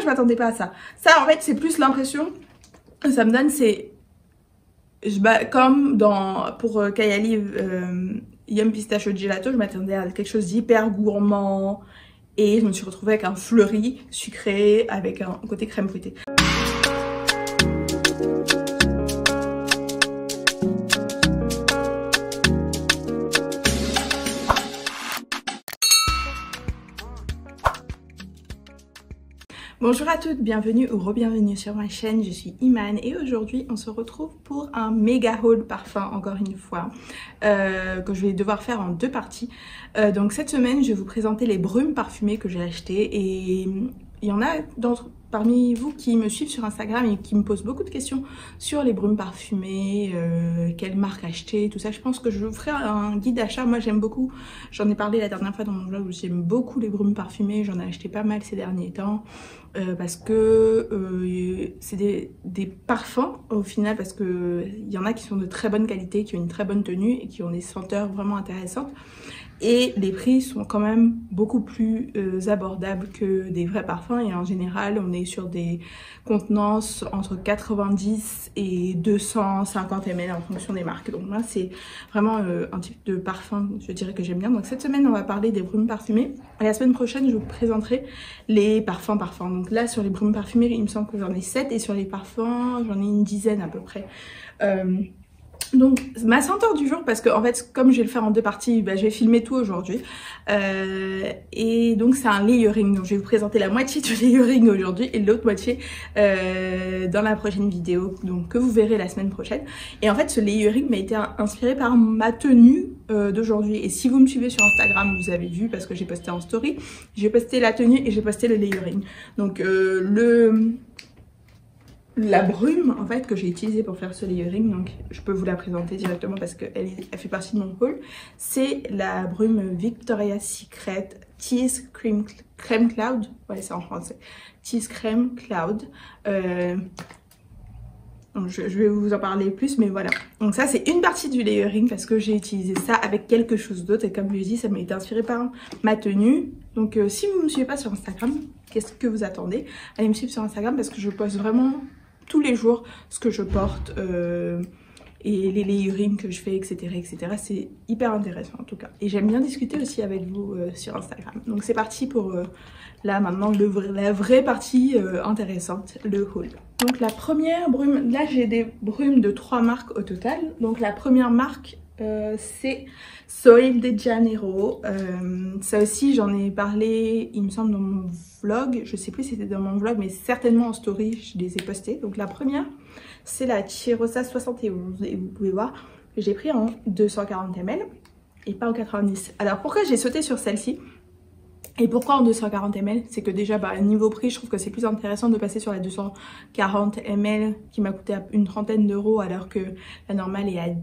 je m'attendais pas à ça. Ça en fait c'est plus l'impression que ça me donne, c'est comme pour Kayali Yum Pistachio Gelato, je m'attendais à quelque chose d'hyper gourmand et je me suis retrouvée avec un fleuri sucré avec un côté crème fouettée. Bonjour à toutes, bienvenue ou re-bienvenue sur ma chaîne, je suis Iman et aujourd'hui on se retrouve pour un méga haul parfum encore une fois que je vais devoir faire en deux parties. Donc cette semaine je vais vous présenter les brumes parfumées que j'ai achetées et il y en a parmi vous qui me suivent sur Instagram et qui me posent beaucoup de questions sur les brumes parfumées, quelle marque acheter, tout ça. Je pense que je vous ferai un guide d'achat. Moi j'aime beaucoup, j'en ai parlé la dernière fois dans mon vlog, j'aime beaucoup les brumes parfumées, j'en ai acheté pas mal ces derniers temps. Parce que c'est des parfums au final, parce que il y en a qui sont de très bonne qualité, qui ont une très bonne tenue et qui ont des senteurs vraiment intéressantes. Et les prix sont quand même beaucoup plus abordables que des vrais parfums. Et en général, on est sur des contenances entre 90 et 250 ml en fonction des marques. Donc moi, c'est vraiment un type de parfum, je dirais, que j'aime bien. Donc cette semaine, on va parler des brumes parfumées. Et la semaine prochaine, je vous présenterai les parfums. Donc là, sur les brumes parfumées, il me semble que j'en ai 7. Et sur les parfums, j'en ai une dizaine à peu près. Donc ma senteur du jour, parce que en fait comme je vais le faire en deux parties, je vais filmer tout aujourd'hui et donc c'est un layering. Donc je vais vous présenter la moitié du layering aujourd'hui et l'autre moitié dans la prochaine vidéo, donc que vous verrez la semaine prochaine. Et en fait ce layering m'a été inspiré par ma tenue d'aujourd'hui, et si vous me suivez sur Instagram vous avez vu, parce que j'ai posté en story, j'ai posté la tenue et j'ai posté le layering. Donc la brume en fait que j'ai utilisée pour faire ce layering, donc je peux vous la présenter directement parce qu'elle fait partie de mon haul. C'est la brume Victoria's Secret Tease Cream Cloud, ouais c'est en français, Tease Cream Cloud. Donc je vais vous en parler plus, mais voilà. Donc ça c'est une partie du layering parce que j'ai utilisé ça avec quelque chose d'autre et comme je l'ai dit, ça m'a été inspiré par ma tenue. Donc si vous ne me suivez pas sur Instagram, qu'est-ce que vous attendez? Allez me suivre sur Instagram parce que je poste vraiment tous les jours ce que je porte et les layering que je fais, etc. etc. C'est hyper intéressant en tout cas. Et j'aime bien discuter aussi avec vous sur Instagram. Donc c'est parti pour là maintenant la vraie partie intéressante, le haul. Donc la première brume, là j'ai des brumes de 3 marques au total. Donc la première marque c'est Sol de Janeiro. Ça aussi j'en ai parlé il me semble dans mon vlog, je sais plus si c'était dans mon vlog mais certainement en story je les ai postés. Donc la première c'est la Cheirosa 71 et vous pouvez voir que j'ai pris en 240 ml et pas en 90. Alors pourquoi j'ai sauté sur celle-ci et pourquoi en 240 ml? C'est que déjà niveau prix je trouve que c'est plus intéressant de passer sur la 240 ml qui m'a coûté une trentaine d'euros alors que la normale est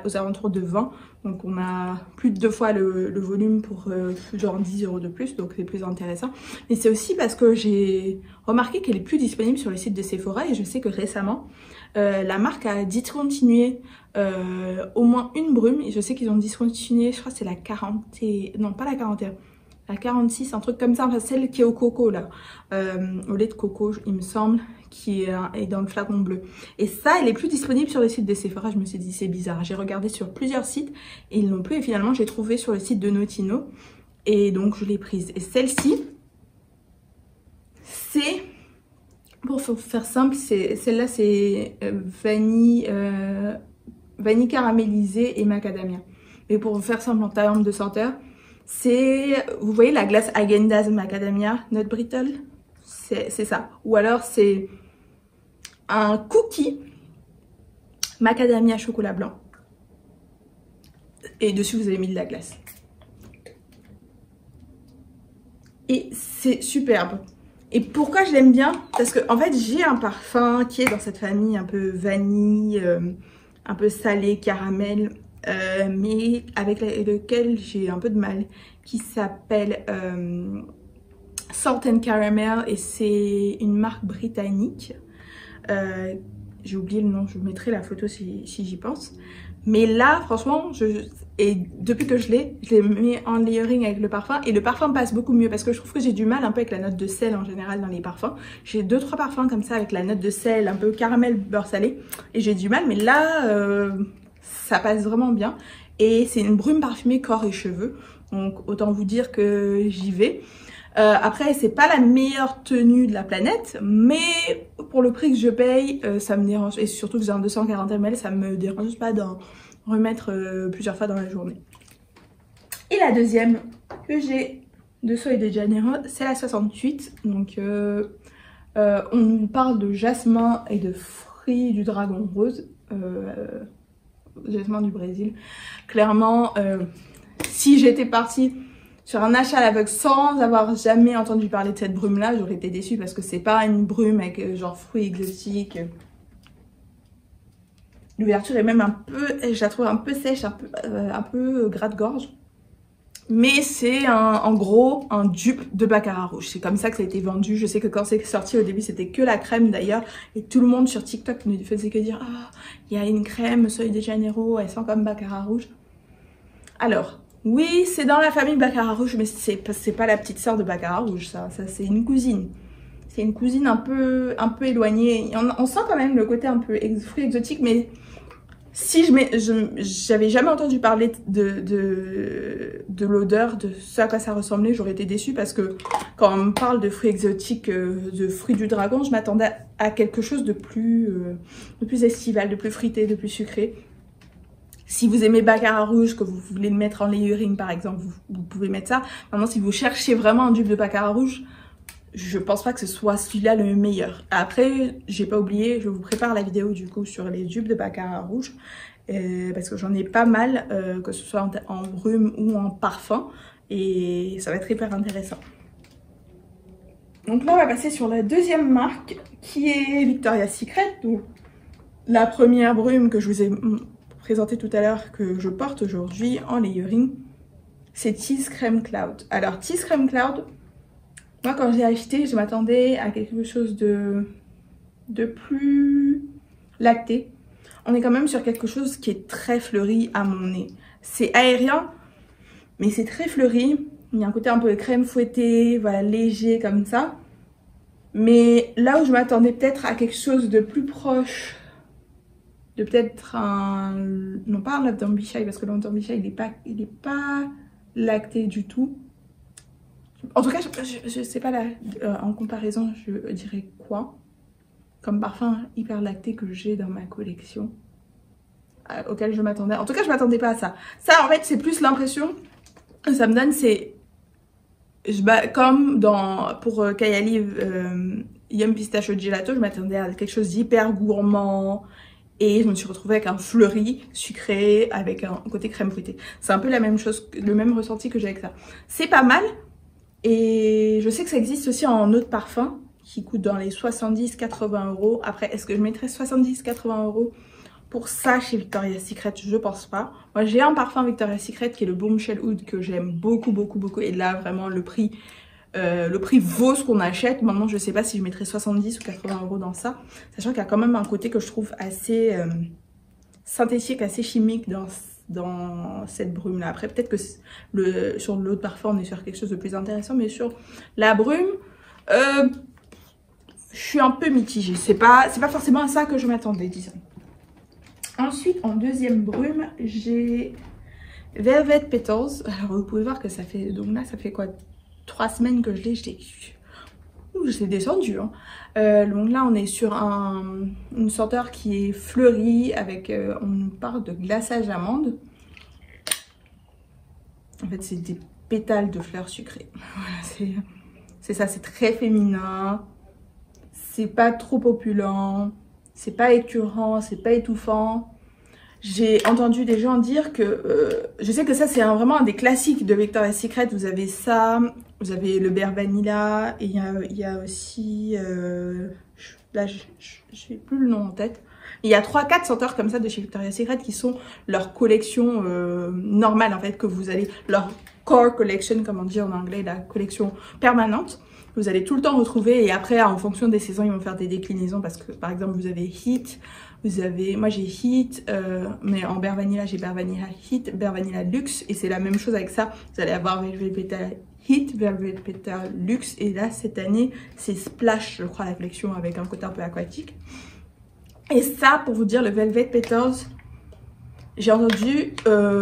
aux alentours de 20, donc on a plus de 2 fois le volume pour genre 10 euros de plus, donc c'est plus intéressant. Mais c'est aussi parce que j'ai remarqué qu'elle est plus disponible sur le site de Sephora et je sais que récemment la marque a discontinué au moins une brume et je sais qu'ils ont discontinué, je crois que c'est la 40 non pas la 41, la 46, un truc comme ça, enfin celle qui est au coco là, au lait de coco il me semble, qui est dans le flacon bleu. Et ça, elle est plus disponible sur le site de Sephora. Je me suis dit c'est bizarre. J'ai regardé sur plusieurs sites et ils n'ont plus. Et finalement, j'ai trouvé sur le site de Notino. Et donc, je l'ai prise. Et celle-ci, c'est... Pour faire simple, celle-là, c'est vanille caramélisée et macadamia. Mais pour vous faire simple en termes de senteur, c'est... Vous voyez la glace Häagen-Dazs macadamia, Nut Brittle? C'est ça. Ou alors c'est un cookie macadamia chocolat blanc et dessus vous avez mis de la glace et c'est superbe. Et pourquoi je l'aime bien? Parce que en fait j'ai un parfum qui est dans cette famille un peu vanille, un peu salé, caramel, mais avec lequel j'ai un peu de mal, qui s'appelle Salt and Caramel et c'est une marque britannique. J'ai oublié le nom, je vous mettrai la photo si j'y pense. Mais là, franchement, et depuis que je l'ai mis en layering avec le parfum. Et le parfum passe beaucoup mieux parce que je trouve que j'ai du mal un peu avec la note de sel en général dans les parfums. J'ai 2-3 parfums comme ça avec la note de sel, un peu caramel, beurre salé. Et j'ai du mal, mais là, ça passe vraiment bien. Et c'est une brume parfumée corps et cheveux. Donc autant vous dire que j'y vais. Après, c'est pas la meilleure tenue de la planète, mais pour le prix que je paye, ça me dérange. Et surtout que j'ai un 240 ml, ça me dérange pas d'en remettre plusieurs fois dans la journée. Et la deuxième que j'ai de Sol de Janeiro, c'est la 68. Donc on nous parle de jasmin et de fruits du dragon rose. Jasmin du Brésil. Clairement, si j'étais partie sur un achat à l'aveugle sans avoir jamais entendu parler de cette brume là, j'aurais été déçue parce que c'est pas une brume avec genre fruits exotiques. L'ouverture est même un peu, je la trouve un peu sèche, un peu gratte-gorge. Mais c'est en gros un dupe de Baccarat Rouge. C'est comme ça que ça a été vendu. Je sais que quand c'est sorti au début, c'était que la crème d'ailleurs. Et tout le monde sur TikTok ne faisait que dire « Ah, il y a une crème Sol de Janeiro, elle sent comme Baccarat Rouge. » Alors, oui, c'est dans la famille Baccarat Rouge, mais c'est pas la petite sœur de Baccarat Rouge, ça c'est une cousine. C'est une cousine un peu éloignée. On sent quand même le côté un peu fruit exotique, mais si j'avais jamais entendu parler de l'odeur, de ce à quoi ça ressemblait, j'aurais été déçue parce que quand on me parle de fruits exotiques, de fruits du dragon, je m'attendais à quelque chose de plus estival, de plus fruité, de plus sucré. Si vous aimez Baccarat Rouge, que vous voulez le mettre en layering par exemple, vous pouvez mettre ça. Maintenant, si vous cherchez vraiment un dupe de Baccarat Rouge, je pense pas que ce soit celui-là le meilleur. Après, j'ai pas oublié, je vous prépare la vidéo du coup sur les dupes de Baccarat Rouge. Parce que j'en ai pas mal, que ce soit en brume ou en parfum. Et ça va être hyper intéressant. Donc là, on va passer sur la deuxième marque qui est Victoria's Secret. Donc, la première brume que je vous ai présentée tout à l'heure, que je porte aujourd'hui en layering, c'est Tease Creme Cloud. Alors, Tease Creme Cloud, moi quand j'ai acheté, je m'attendais à quelque chose de plus lacté. On est quand même sur quelque chose qui est très fleuri à mon nez. C'est aérien, mais c'est très fleuri. Il y a un côté un peu crème fouettée, voilà, léger comme ça. Mais là où je m'attendais peut-être à quelque chose de plus proche, de peut-être un... Non, pas un Love Don't Be Shy, parce que le Love Don't Be Shy, il est pas lacté du tout. En tout cas, je sais pas, là, en comparaison, je dirais quoi comme parfum hyper lacté que j'ai dans ma collection, auquel je m'attendais. En tout cas, je m'attendais pas à ça. Ça, en fait, c'est plus l'impression que ça me donne, c'est... Comme pour Kayali Yum Pistachio Gelato, je m'attendais à quelque chose d'hyper gourmand. Et je me suis retrouvée avec un fleuri sucré, avec un côté crème fouettée. C'est un peu la même chose, le même ressenti que j'ai avec ça. C'est pas mal. Et je sais que ça existe aussi en eau de parfum, qui coûte dans les 70-80 €. Après, est-ce que je mettrais 70-80 € pour ça chez Victoria's Secret? Je pense pas. Moi, j'ai un parfum Victoria's Secret qui est le Bombshell Oud que j'aime beaucoup, beaucoup, beaucoup. Et là, vraiment, le prix vaut ce qu'on achète. Maintenant, je sais pas si je mettrais 70 ou 80 € dans ça. Sachant qu'il y a quand même un côté que je trouve assez synthétique, assez chimique dans cette brume là. Après peut-être que sur l'eau de parfum on est sur quelque chose de plus intéressant, mais sur la brume je suis un peu mitigée. C'est pas forcément à ça que je m'attendais, disons. Ensuite, en deuxième brume, j'ai Velvet Petals. Alors vous pouvez voir que ça fait, donc là ça fait quoi, 3 semaines que je l'ai descendu hein. Donc là on est sur une senteur qui est fleurie avec, on nous parle de glaçage d'amande. En fait c'est des pétales de fleurs sucrées. Voilà, c'est ça, c'est très féminin, c'est pas trop opulent, c'est pas écœurant, c'est pas étouffant. J'ai entendu des gens dire que, je sais que ça c'est vraiment un des classiques de Victoria's Secret. Vous avez ça, vous avez le beurre vanilla, et il y a aussi, là je n'ai plus le nom en tête. Il y a 3-4 senteurs comme ça de chez Victoria's Secret qui sont leur collection normale en fait, que vous allez, leur core collection comme on dit en anglais, la collection permanente. vous allez tout le temps retrouver. Et après, en fonction des saisons, ils vont faire des déclinaisons parce que par exemple, vous avez Heat, vous avez, moi j'ai Heat, mais en Bare Vanilla, j'ai Bare Vanilla Heat, Bare Vanilla Luxe. Et c'est la même chose avec ça. Vous allez avoir Velvet Petal Heat, Velvet Petal Luxe. Et là, cette année, c'est Splash, je crois, la collection avec un côté un peu aquatique. Et ça, pour vous dire, le Velvet Petals, j'ai entendu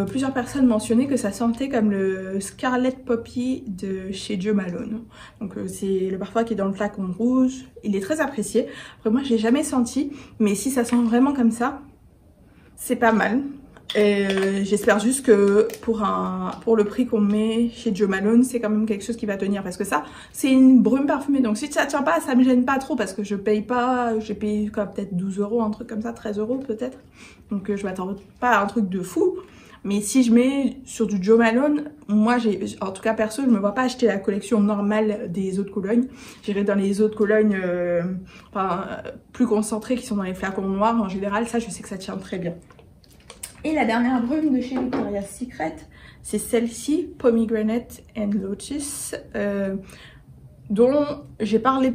plusieurs personnes mentionner que ça sentait comme le Scarlet Poppy de chez Jo Malone. Donc c'est le parfum qui est dans le flacon rouge. Il est très apprécié. Après moi je l'ai jamais senti, mais si ça sent vraiment comme ça, c'est pas mal. Et j'espère juste que pour le prix qu'on met chez Jo Malone, c'est quand même quelque chose qui va tenir. Parce que ça, c'est une brume parfumée. Donc si ça tient pas, ça me gêne pas trop. Parce que je paye pas, j'ai payé peut-être 12 €, un truc comme ça, 13 € peut-être. Donc je m'attends pas à un truc de fou. Mais si je mets sur du Jo Malone, moi en tout cas perso, je me vois pas acheter la collection normale des eaux de Cologne. J'irai dans les eaux de Cologne plus concentrées qui sont dans les flacons noirs en général. Ça, je sais que ça tient très bien. Et la dernière brume de chez Victoria's Secret, c'est celle-ci, Pomegranate and Lotus, dont j'ai parlé,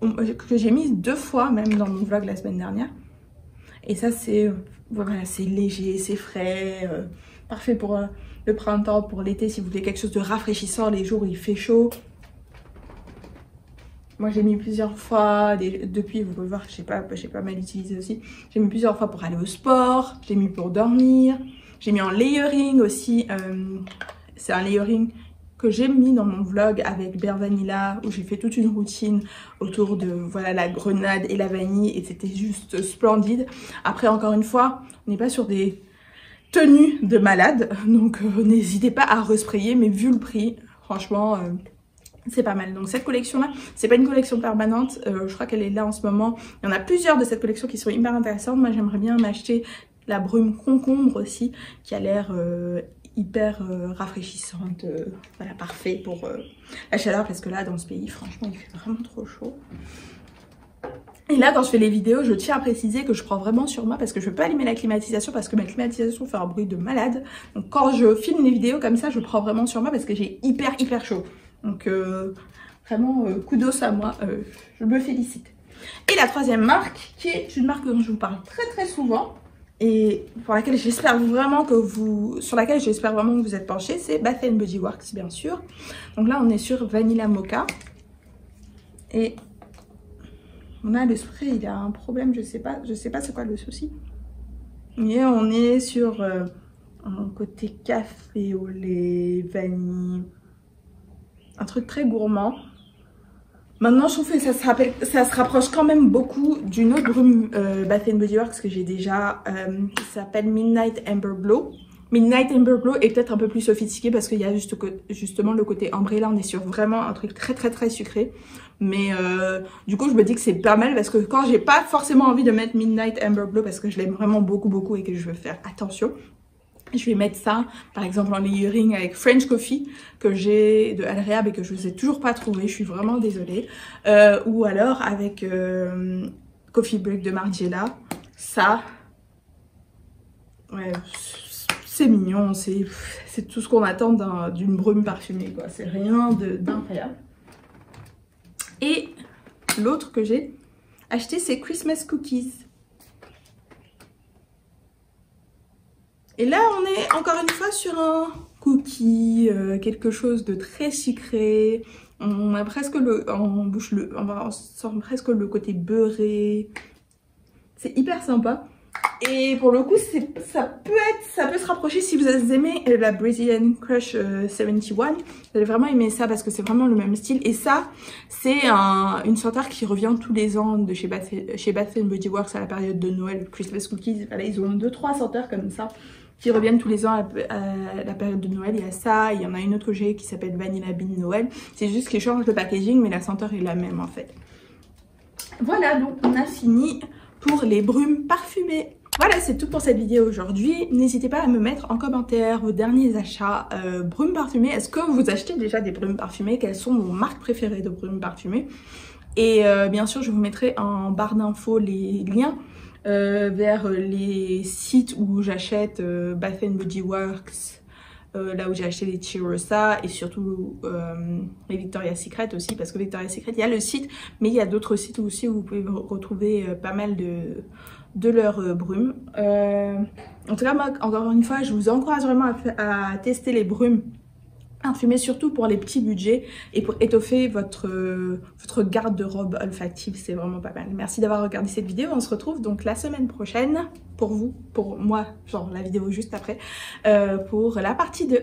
que j'ai mise 2 fois même dans mon vlog la semaine dernière. Et ça c'est voilà, c'est léger, c'est frais, parfait pour le printemps, pour l'été si vous voulez quelque chose de rafraîchissant les jours où il fait chaud. Moi j'ai mis plusieurs fois, depuis vous pouvez voir, j'ai pas mal utilisé aussi. J'ai mis plusieurs fois pour aller au sport, j'ai mis pour dormir, j'ai mis en layering aussi. C'est un layering que j'ai mis dans mon vlog avec Bare Vanilla où j'ai fait toute une routine autour de voilà la grenade et la vanille et c'était juste splendide. Après encore une fois, on n'est pas sur des tenues de malade donc n'hésitez pas à resprayer, mais vu le prix, franchement c'est pas mal. Donc cette collection là, c'est pas une collection permanente, je crois qu'elle est là en ce moment. Il y en a plusieurs de cette collection qui sont hyper intéressantes. Moi j'aimerais bien m'acheter la brume concombre aussi qui a l'air hyper rafraîchissante, voilà, parfait pour la chaleur parce que là dans ce pays franchement il fait vraiment trop chaud. Et là quand je fais les vidéos je tiens à préciser que je prends vraiment sur moi parce que je peux pas allumer la climatisation parce que ma climatisation fait un bruit de malade. Donc quand je filme les vidéos comme ça je prends vraiment sur moi parce que j'ai hyper chaud. Donc vraiment kudos à moi, je me félicite. Et la troisième marque qui est une marque dont je vous parle très souvent et pour laquelle j'espère vraiment que sur laquelle j'espère vraiment que vous êtes penchés, c'est Bath & Body Works bien sûr. Donc là on est sur Vanilla Mocha et on a le spray, il a un problème, je sais pas c'est quoi le souci. Mais on est sur un côté café au lait, vanille, un truc très gourmand. Maintenant je trouve que ça se rapproche quand même beaucoup d'une autre brume Bath & Body Works que j'ai déjà, ça s'appelle Midnight Amber Glow. Midnight Amber Glow est peut-être un peu plus sophistiqué parce qu'il y a justement le côté ambré. Là on est sur vraiment un truc très sucré. Mais du coup je me dis que c'est pas mal parce que quand j'ai pas forcément envie de mettre Midnight Amber Glow parce que je l'aime vraiment beaucoup et que je veux faire attention, je vais mettre ça par exemple en layering avec French Coffee que j'ai de Al Rehab et que je ne sais toujours pas trouver, je suis vraiment désolée. Ou alors avec Coffee Break de Margiela. Ça, ouais, c'est mignon, c'est tout ce qu'on attend d'une brume parfumée quoi. C'est rien d'incroyable. Et l'autre que j'ai acheté c'est Christmas Cookies. Et là on est encore une fois sur un cookie, quelque chose de très sucré. On a presque on sent presque le côté beurré. C'est hyper sympa. Et pour le coup ça peut se rapprocher si vous aimez la Brazilian Crush 71. Vous allez vraiment aimer ça parce que c'est vraiment le même style. Et ça c'est une senteur qui revient tous les ans de chez Bath & Body Works à la période de Noël, Christmas Cookies. Voilà, ils ont 2-3 senteurs comme ça qui reviennent tous les ans à la période de Noël. Il y a ça, il y en a une autre que j'ai qui s'appelle Vanilla Bean Noël. C'est juste qu'ils changent le packaging mais la senteur est la même en fait. Voilà, donc on a fini pour les brumes parfumées. Voilà, c'est tout pour cette vidéo aujourd'hui. N'hésitez pas à me mettre en commentaire vos derniers achats brumes parfumées. Est-ce que vous achetez déjà des brumes parfumées? Quelles sont vos marques préférées de brumes parfumées? Et bien sûr, je vous mettrai en barre d'infos les liens vers les sites où j'achète Bath & Body Works, là où j'ai acheté les Chirosa et surtout les Victoria's Secret aussi, parce que Victoria's Secret, il y a le site, mais il y a d'autres sites aussi où vous pouvez retrouver pas mal de leurs brumes. En tout cas, moi, encore une fois, je vous encourage vraiment à tester les brumes parfumées, surtout pour les petits budgets et pour étoffer votre garde-robe olfactive, c'est vraiment pas mal. Merci d'avoir regardé cette vidéo, on se retrouve donc la semaine prochaine, pour vous, pour moi, genre la vidéo juste après, pour la partie 2.